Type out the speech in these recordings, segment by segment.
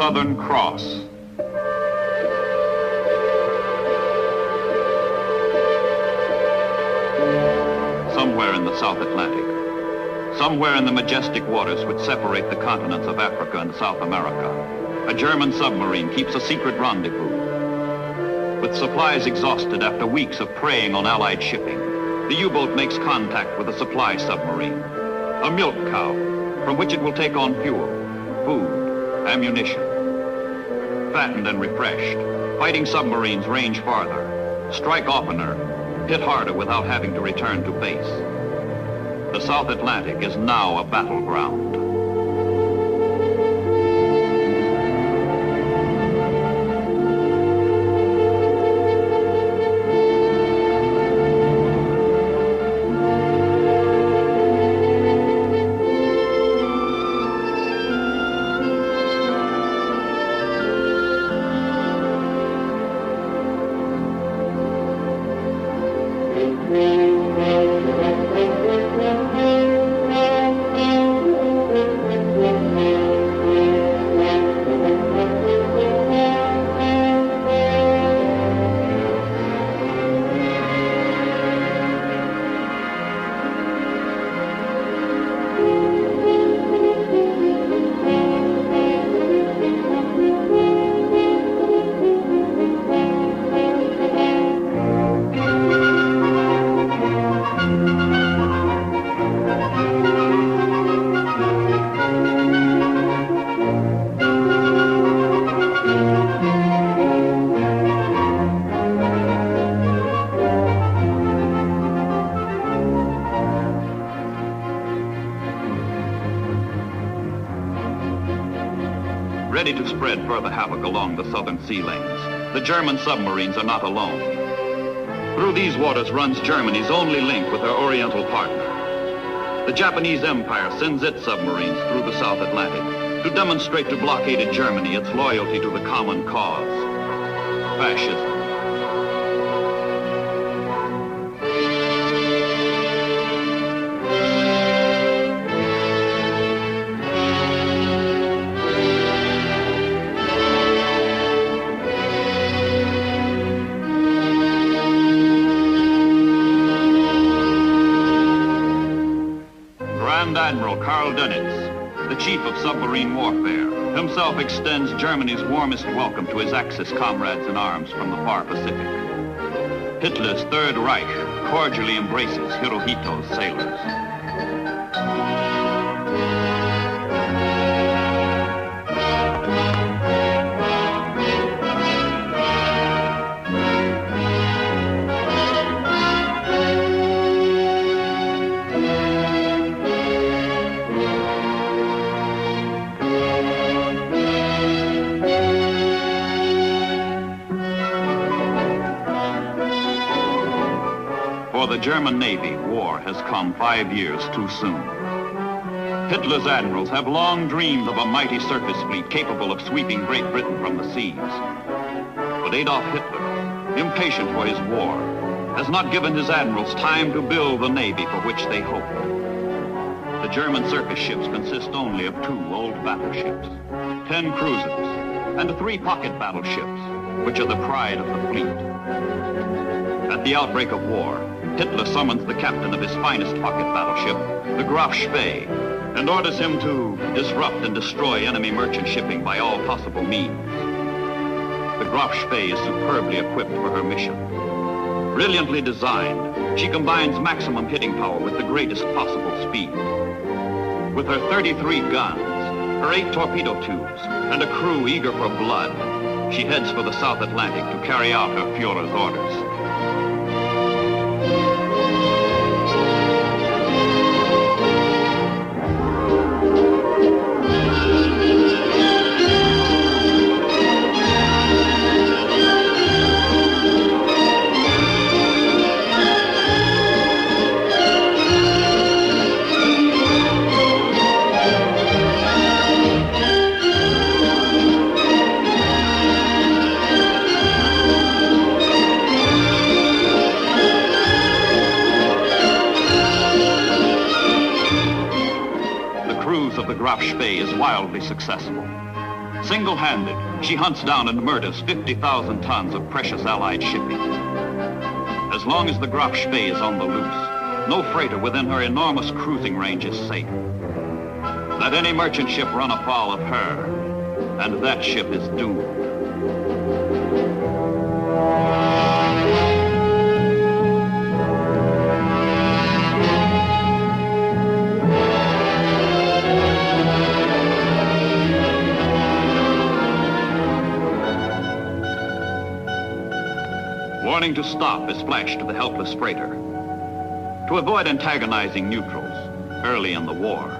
Southern Cross. Somewhere in the South Atlantic, somewhere in the majestic waters which separate the continents of Africa and South America, a German submarine keeps a secret rendezvous. With supplies exhausted after weeks of preying on Allied shipping, the U-boat makes contact with a supply submarine, a milk cow, from which it will take on fuel, food, ammunition. Fattened and refreshed, fighting submarines range farther, strike oftener, hit harder without having to return to base. The South Atlantic is now a battleground. Ready to spread further havoc along the southern sea lanes, the German submarines are not alone. Through these waters runs Germany's only link with her Oriental partner. The Japanese Empire sends its submarines through the South Atlantic to demonstrate to blockaded Germany its loyalty to the common cause, fascism. Admiral Karl Dönitz, the chief of submarine warfare, himself extends Germany's warmest welcome to his Axis comrades in arms from the far Pacific. Hitler's Third Reich cordially embraces Hirohito's sailors. For the German Navy, war has come 5 years too soon. Hitler's admirals have long dreamed of a mighty surface fleet capable of sweeping Great Britain from the seas. But Adolf Hitler, impatient for his war, has not given his admirals time to build the navy for which they hoped. The German surface ships consist only of 2 old battleships, 10 cruisers, and 3 pocket battleships, which are the pride of the fleet. At the outbreak of war, Hitler summons the captain of his finest pocket battleship, the Graf Spee, and orders him to disrupt and destroy enemy merchant shipping by all possible means. The Graf Spee is superbly equipped for her mission. Brilliantly designed, she combines maximum hitting power with the greatest possible speed. With her 33 guns, her 8 torpedo tubes, and a crew eager for blood, she heads for the South Atlantic to carry out her Führer's orders. Graf Spee is wildly successful. Single-handed, she hunts down and murders 50,000 tons of precious Allied shipping. As long as the Graf Spee is on the loose, no freighter within her enormous cruising range is safe. Let any merchant ship run afoul of her, and that ship is doomed. Warning to stop is flashed to the helpless freighter. To avoid antagonizing neutrals early in the war,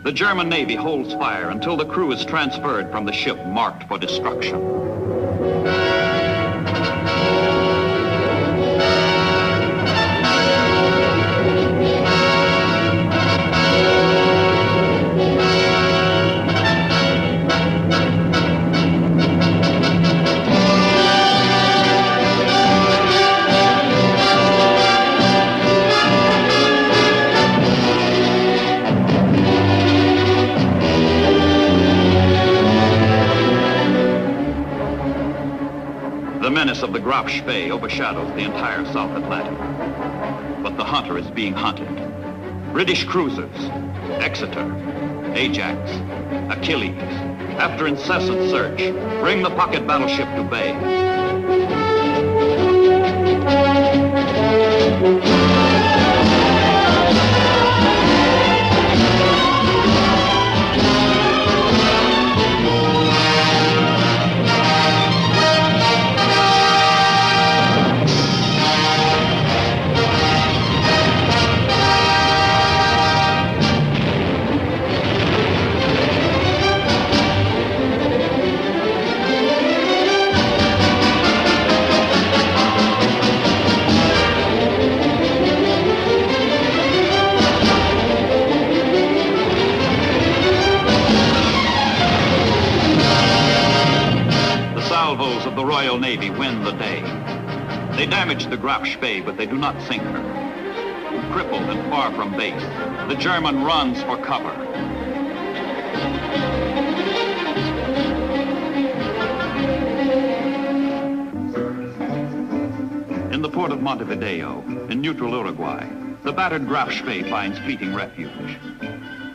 the German Navy holds fire until the crew is transferred from the ship marked for destruction. The menace of the Graf Spee overshadows the entire South Atlantic. But the hunter is being hunted. British cruisers, Exeter, Ajax, Achilles, after incessant search, bring the pocket battleship to bay. Of the Royal Navy win the day. They damage the Graf Spee, but they do not sink her. Crippled and far from base, the German runs for cover. In the port of Montevideo, in neutral Uruguay, the battered Graf Spee finds fleeting refuge.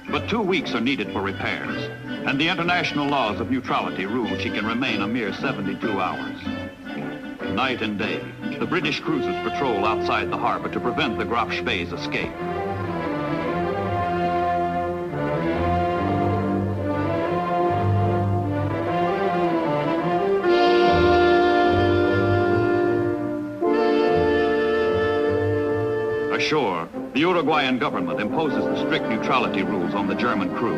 But 2 weeks are needed for repairs, and the international laws of neutrality rule she can remain a mere 72 hours. Night and day, the British cruisers patrol outside the harbor to prevent the Graf Spee's escape. Ashore, the Uruguayan government imposes the strict neutrality rules on the German crew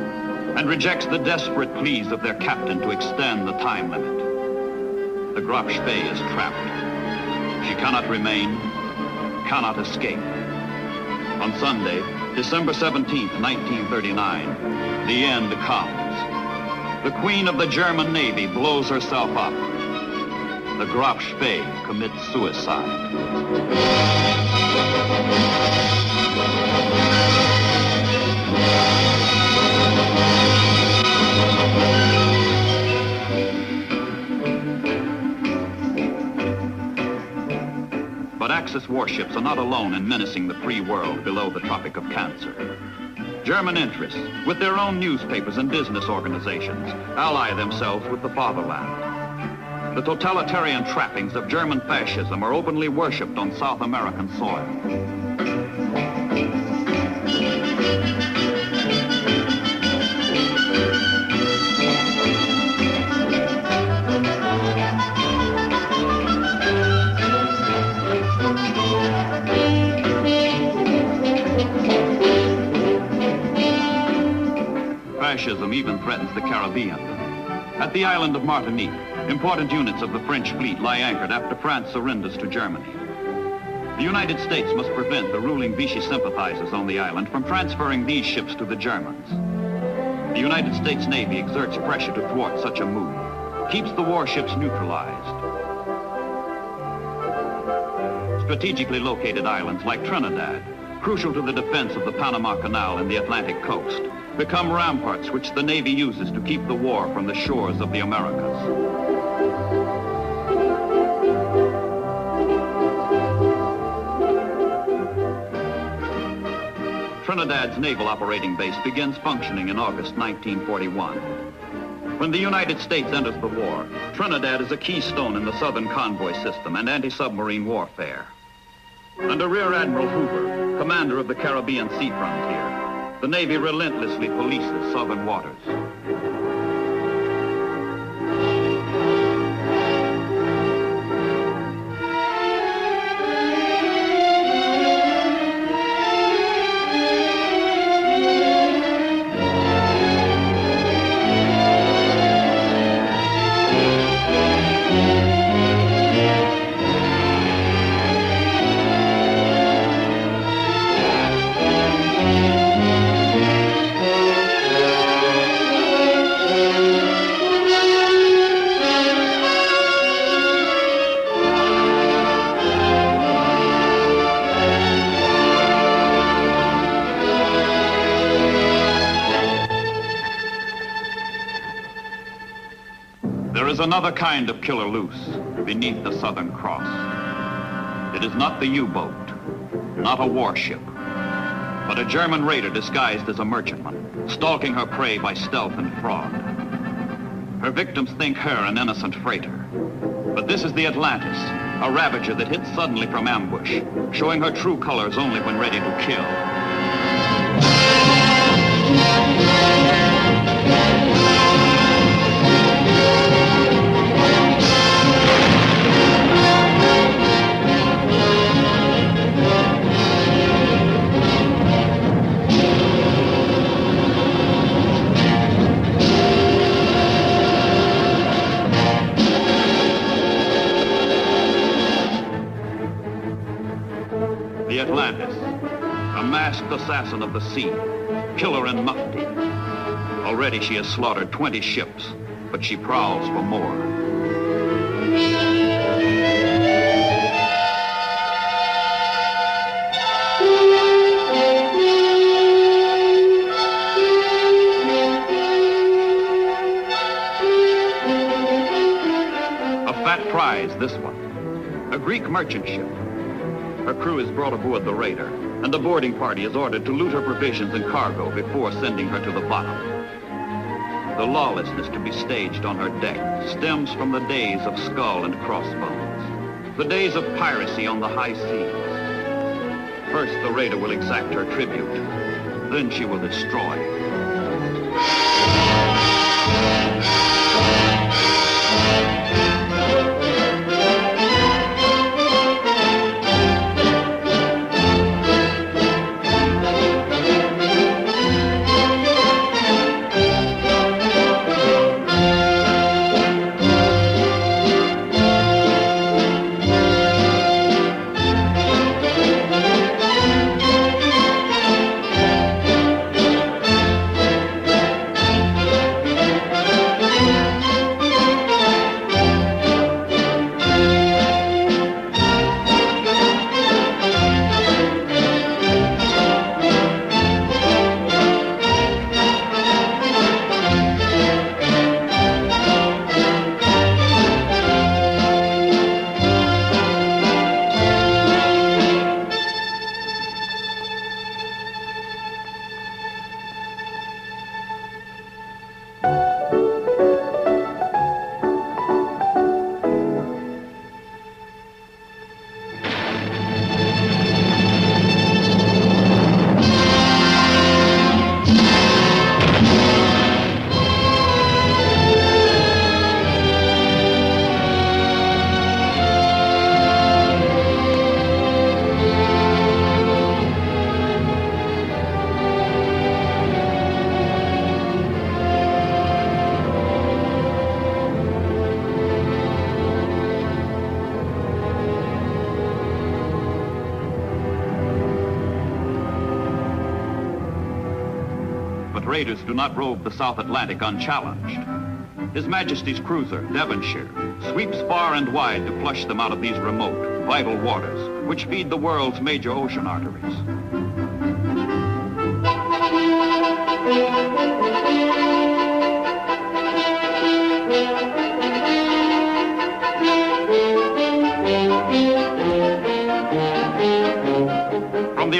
and rejects the desperate pleas of their captain to extend the time limit. The Graf Spee is trapped. She cannot remain, cannot escape. On Sunday, December 17th, 1939, the end comes. The Queen of the German Navy blows herself up. The Graf Spee commits suicide. But Axis warships are not alone in menacing the free world below the Tropic of Cancer. German interests, with their own newspapers and business organizations, ally themselves with the fatherland. The totalitarian trappings of German fascism are openly worshipped on South American soil. Fascism even threatens the Caribbean. At the island of Martinique, important units of the French fleet lie anchored after France surrenders to Germany. The United States must prevent the ruling Vichy sympathizers on the island from transferring these ships to the Germans. The United States Navy exerts pressure to thwart such a move, keeps the warships neutralized. Strategically located islands like Trinidad, crucial to the defense of the Panama Canal and the Atlantic coast, become ramparts which the Navy uses to keep the war from the shores of the Americas. Trinidad's naval operating base begins functioning in August 1941. When the United States enters the war, Trinidad is a keystone in the Southern convoy system and anti-submarine warfare. Under Rear Admiral Hoover, commander of the Caribbean sea frontier, the Navy relentlessly polices southern waters. There is another kind of killer loose beneath the Southern Cross. It is not the U-boat, not a warship, but a German raider disguised as a merchantman, stalking her prey by stealth and fraud. Her victims think her an innocent freighter. But this is the Atlantis, a ravager that hits suddenly from ambush, showing her true colors only when ready to kill. The Atlantis, a masked assassin of the sea, killer in mufti. Already she has slaughtered 20 ships, but she prowls for more. A fat prize, this one. A Greek merchant ship. Her crew is brought aboard the raider, and the boarding party is ordered to loot her provisions and cargo before sending her to the bottom. The lawlessness to be staged on her deck stems from the days of skull and crossbones, the days of piracy on the high seas. First, the raider will exact her tribute, then she will destroy. Raiders do not rove the South Atlantic unchallenged. His Majesty's cruiser, Devonshire, sweeps far and wide to flush them out of these remote, vital waters, which feed the world's major ocean arteries.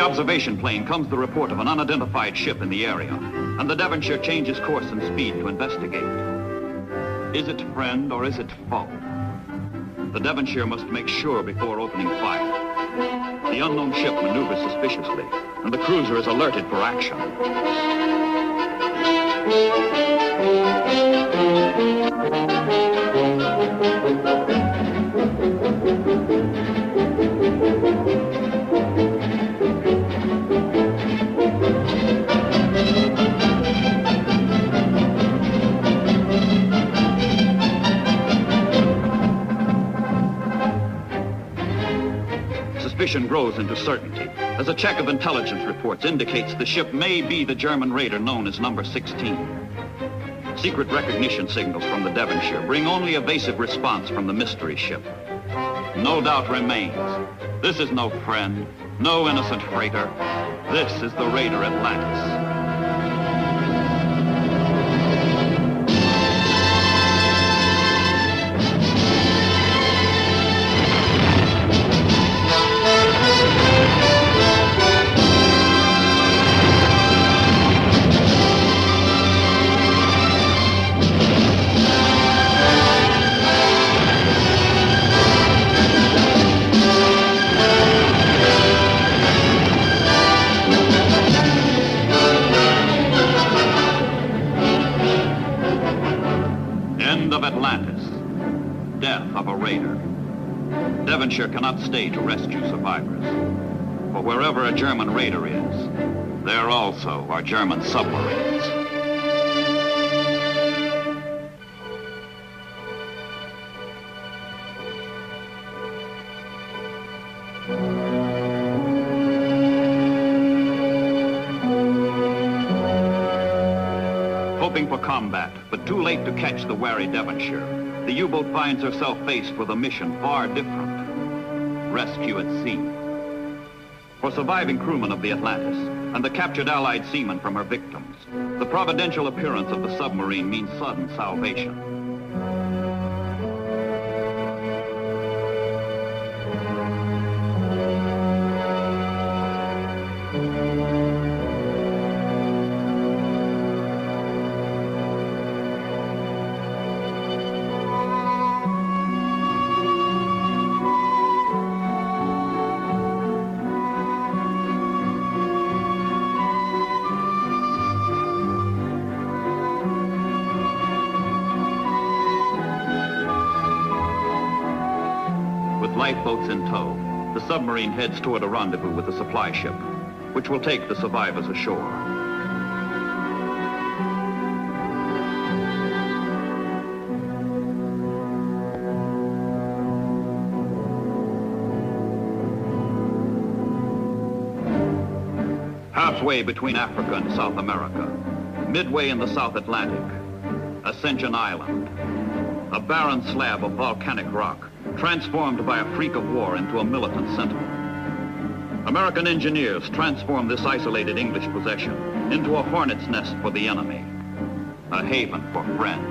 observation plane comes the report of an unidentified ship in the area, and the Devonshire changes course and speed to investigate. Is it friend or is it foe? The Devonshire must make sure before opening fire. The unknown ship maneuvers suspiciously, and the cruiser is alerted for action. Suspicion grows into certainty as a check of intelligence reports indicates the ship may be the German raider known as number 16. Secret recognition signals from the Devonshire bring only evasive response from the mystery ship. No doubt remains. This is no friend, no innocent freighter. This is the raider Atlantis. Atlantis. Death of a raider. Devonshire cannot stay to rescue survivors. For wherever a German raider is, there also are German submarines. Hoping for combat, but too late to catch the wary Devonshire, the U-boat finds herself faced with a mission far different. Rescue at sea. For surviving crewmen of the Atlantis and the captured Allied seamen from her victims, the providential appearance of the submarine means sudden salvation. Lifeboats in tow, the submarine heads toward a rendezvous with the supply ship, which will take the survivors ashore. Halfway between Africa and South America, midway in the South Atlantic, Ascension Island, a barren slab of volcanic rock, transformed by a freak of war into a militant center. American engineers transform this isolated English possession into a hornet's nest for the enemy, a haven for friends.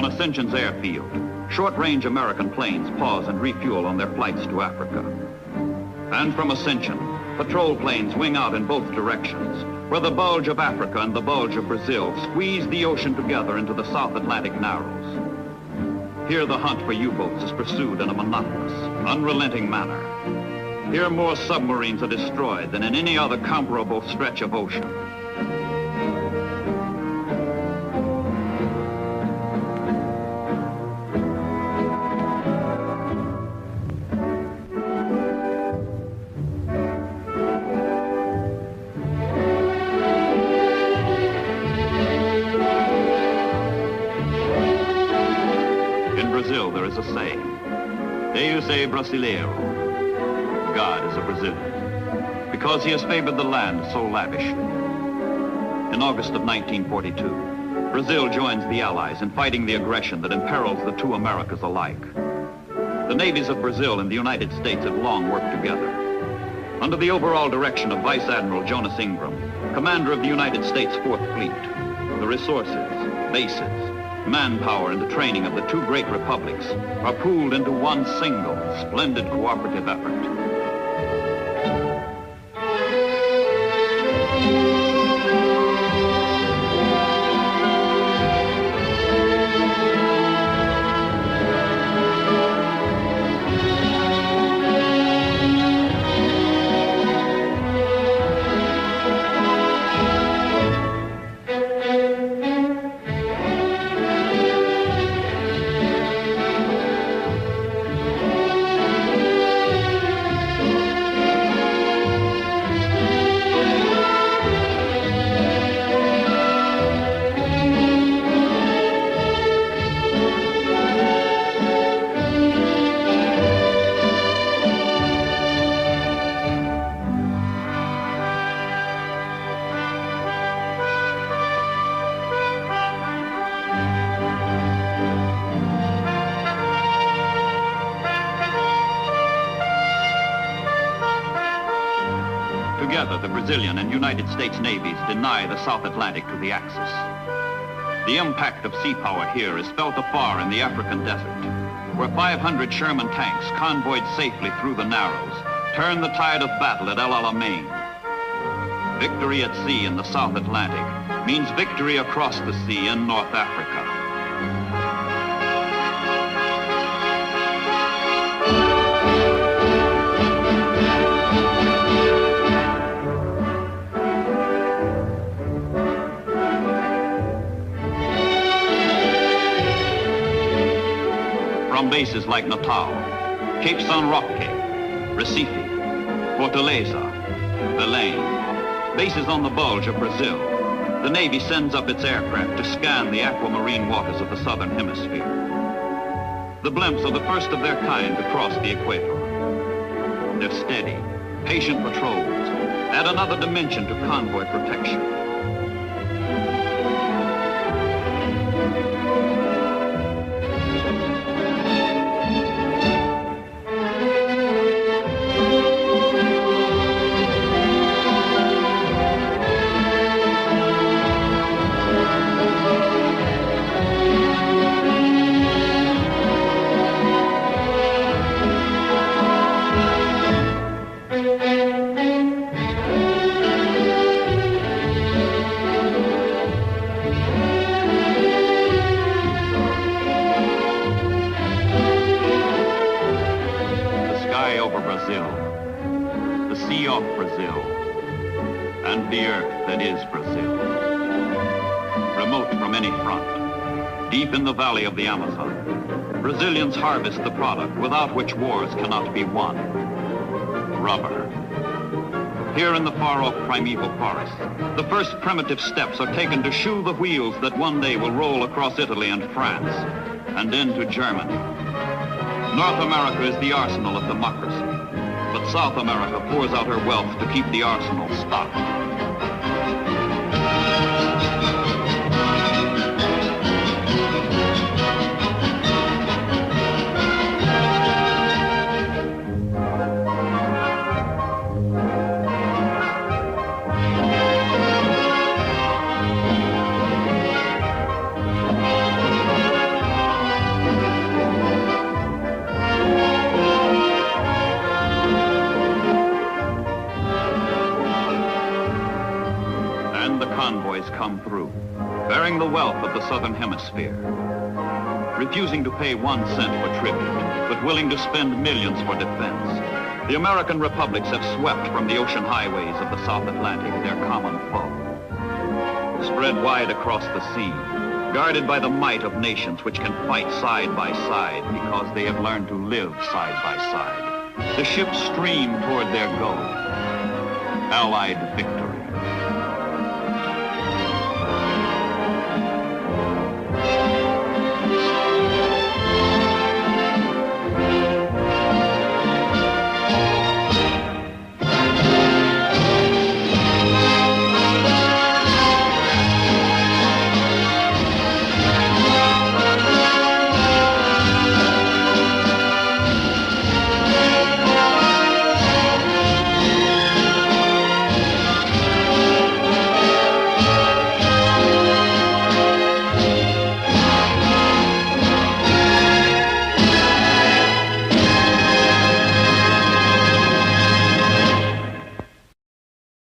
Ascension's airfield, short-range American planes pause and refuel on their flights to Africa. And from Ascension, patrol planes wing out in both directions, where the bulge of Africa and the bulge of Brazil squeeze the ocean together into the South Atlantic Narrows. Here the hunt for U-boats is pursued in a monotonous, unrelenting manner. Here more submarines are destroyed than in any other comparable stretch of ocean. There is a saying, Deus é brasileiro, God is a Brazilian, because he has favored the land so lavishly. In August of 1942, Brazil joins the Allies in fighting the aggression that imperils the two Americas alike. The navies of Brazil and the United States have long worked together. Under the overall direction of Vice Admiral Jonas Ingram, commander of the United States Fourth Fleet, the resources, bases, manpower, and the training of the two great republics are pooled into one single, splendid cooperative effort. Together, the Brazilian and United States navies deny the South Atlantic to the Axis. The impact of sea power here is felt afar in the African desert, where 500 Sherman tanks, convoyed safely through the Narrows, turn the tide of battle at El Alamein. Victory at sea in the South Atlantic means victory across the sea in North Africa. From bases like Natal, Cape San Roque, Recife, Fortaleza, Belém, bases on the bulge of Brazil, the Navy sends up its aircraft to scan the aquamarine waters of the southern hemisphere. The blimps are the first of their kind to cross the equator. Their steady, patient patrols add another dimension to convoy protection. The sea off Brazil, and the earth that is Brazil. Remote from any front, deep in the valley of the Amazon, Brazilians harvest the product without which wars cannot be won: rubber. Here in the far-off primeval forest, the first primitive steps are taken to shoe the wheels that one day will roll across Italy and France, and into Germany. North America is the arsenal of democracy, but South America pours out her wealth to keep the arsenal stocked. Convoys come through, bearing the wealth of the Southern Hemisphere. Refusing to pay 1 cent for tribute, but willing to spend millions for defense, the American republics have swept from the ocean highways of the South Atlantic their common foe. Spread wide across the sea, guarded by the might of nations which can fight side by side because they have learned to live side by side, the ships stream toward their goal: Allied victory.